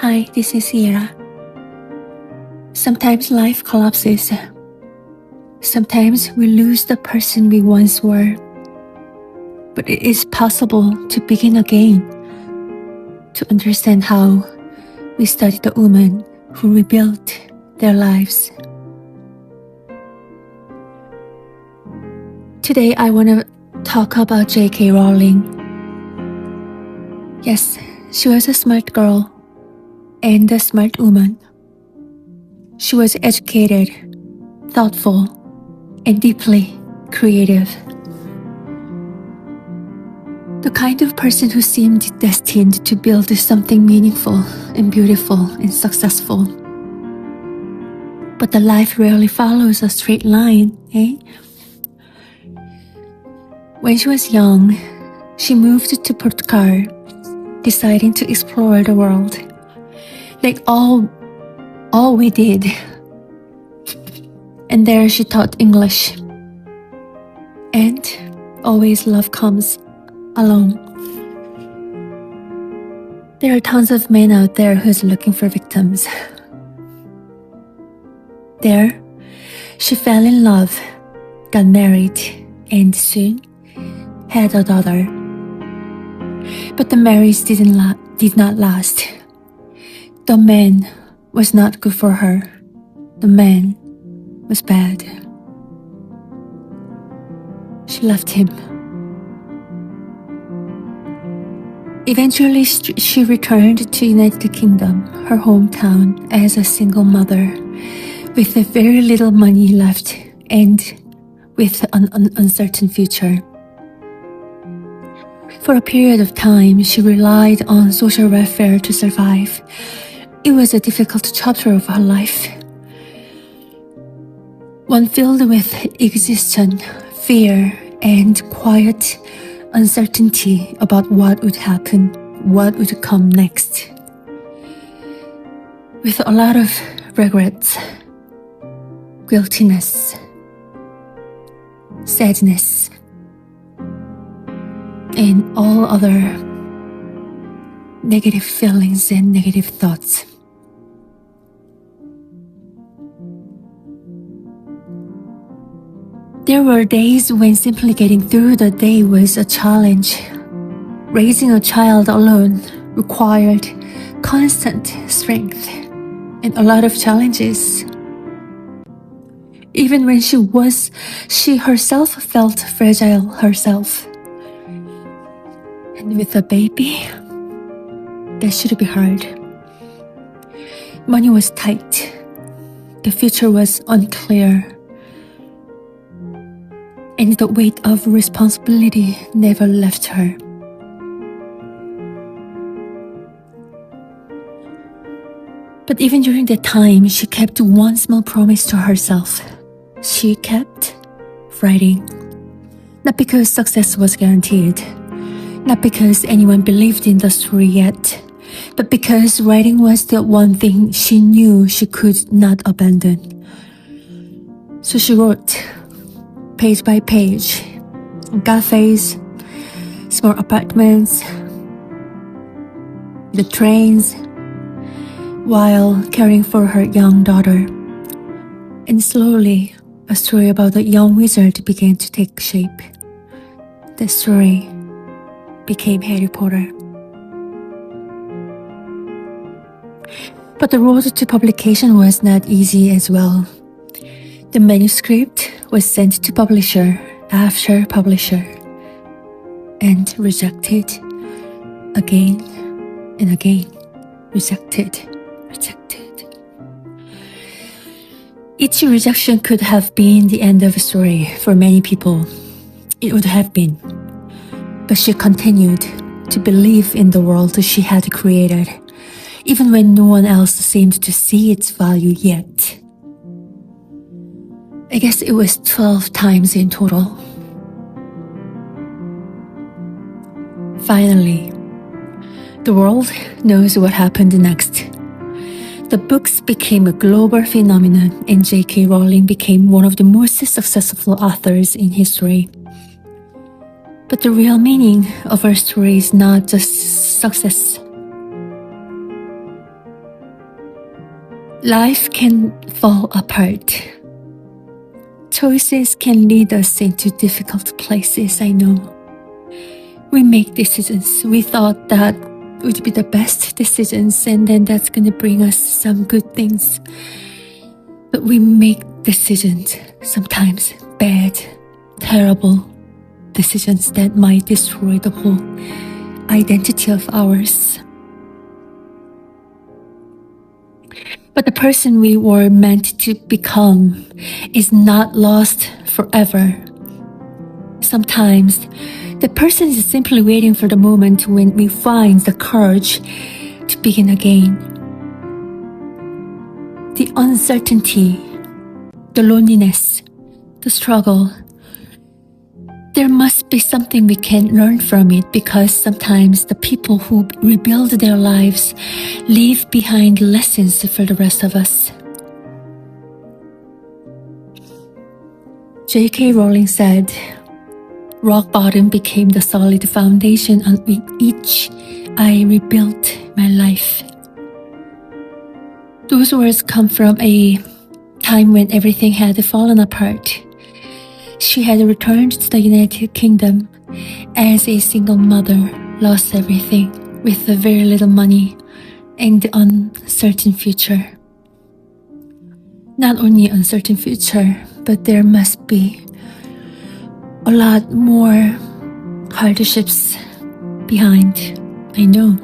Hi, this is Ira. Sometimes life collapses. Sometimes we lose the person we once were. But it is possible to begin again, to understand how we studied the women who rebuilt their lives. Today I want to talk about J.K. Rowling. Yes, she was a smart girl and a smart woman. She was educated, thoughtful, and deeply creative. The kind of person who seemed destined to build something meaningful and beautiful and successful. But the life rarely follows a straight line, eh? When she was young, she moved to Portugal, deciding to explore the world. Like all we did. And there she taught English. And always love comes along. There are tons of men out there who's looking for victims. There, she fell in love, got married, and soon had a daughter. But the marriage did not last. The man was not good for her. The man was bad. She left him. Eventually, she returned to United Kingdom, her hometown, as a single mother, with very little money left and with an uncertain future. For a period of time, she relied on social welfare to survive. It was a difficult chapter of her life, one filled with existence, fear, and quiet uncertainty about what would happen, what would come next. With a lot of regrets, guiltiness, sadness, and all other negative feelings and negative thoughts. There were days when simply getting through the day was a challenge. Raising a child alone required constant strength and a lot of challenges. Even when she herself felt fragile herself. And with a baby, that should be hard. Money was tight. The future was unclear. And the weight of responsibility never left her. But even during that time, she kept one small promise to herself. She kept writing. Not because success was guaranteed, not because anyone believed in the story yet, but because writing was the one thing she knew she could not abandon. So she wrote, page by page, in cafes, small apartments, the trains, while caring for her young daughter. And slowly, a story about a young wizard began to take shape. The story became Harry Potter. But the road to publication was not easy as well. The manuscript was sent to publisher after publisher and rejected again and again. Rejected. Each rejection could have been the end of a story for many people. It would have been. But she continued to believe in the world she had created, even when no one else seemed to see its value yet. I guess it was 12 times in total. Finally, the world knows what happened next. The books became a global phenomenon, and J.K. Rowling became one of the most successful authors in history. But the real meaning of her story is not just success. Life can fall apart. Choices can lead us into difficult places, I know. We make decisions. We thought that would be the best decisions, and then that's going to bring us some good things. But we make decisions, sometimes bad, terrible decisions that might destroy the whole identity of ours. But the person we were meant to become is not lost forever. Sometimes, the person is simply waiting for the moment when we find the courage to begin again. The uncertainty, the loneliness, the struggle. There must be something we can learn from it, because sometimes the people who rebuild their lives leave behind lessons for the rest of us. J.K. Rowling said, "Rock bottom became the solid foundation on which I rebuilt my life." Those words come from a time when everything had fallen apart. She had returned to the United Kingdom as a single mother, lost everything with very little money and the uncertain future. Not only uncertain future, but there must be a lot more hardships behind, I know.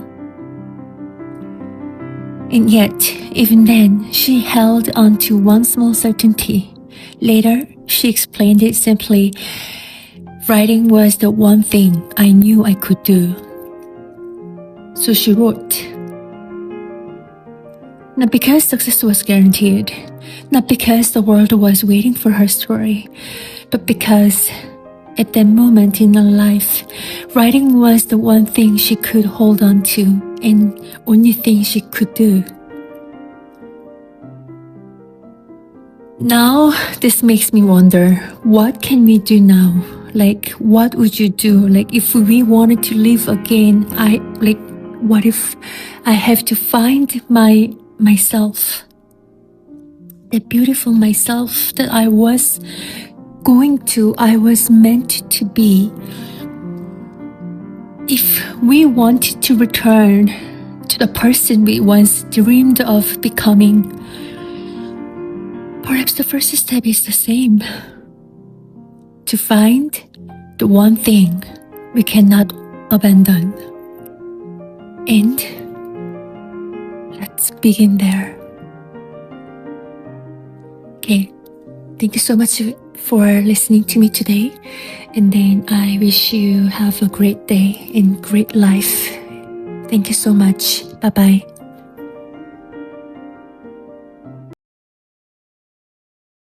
And yet, even then, she held on to one small certainty. Later, she explained it simply. Writing was the one thing I knew I could do. So she wrote. Not because success was guaranteed, not because the world was waiting for her story, but because at that moment in her life, writing was the one thing she could hold on to and only thing she could do. Now, this makes me wonder, what can we do now? Like, what would you do? Like, if we wanted to live again, what if I have to find myself? That beautiful myself that I was meant to be. If we want to return to the person we once dreamed of becoming, perhaps the first step is the same. To find the one thing we cannot abandon. And let's begin there. Okay, thank you so much for listening to me today. And then I wish you have a great day and great life. Thank you so much. Bye-bye.